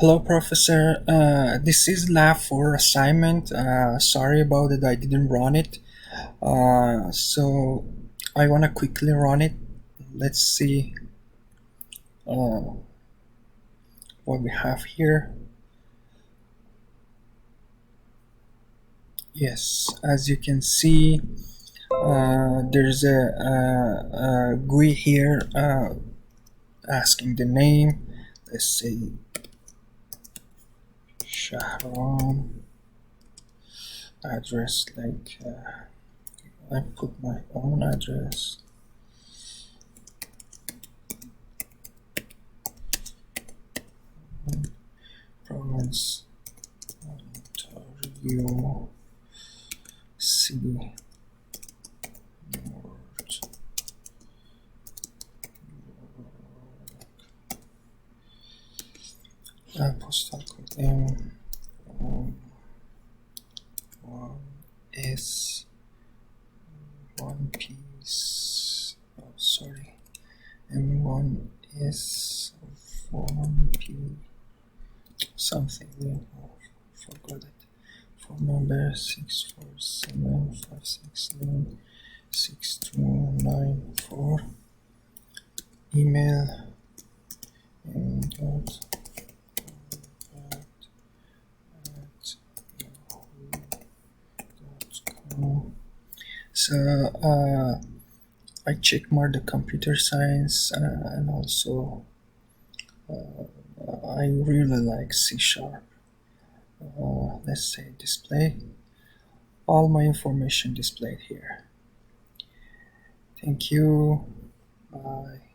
Hello, Professor. This is lab 4 assignment. Sorry about it, I didn't run it. So I want to quickly run it. Let's see uh, what we have here. Yes, as you can see, there's a GUI here asking the name. Let's say Shahram. Address, like I put my own address. Province, Ontario, City, North, postal code M1S, one piece. Oh, sorry, M1S, 1P, something. Oh, forgot it. Phone number 647-569-6294. Email dot yahoo.com. So I check more the computer science and also I really like C sharp. Let's say display. All my information displayed here. Thank you. Bye.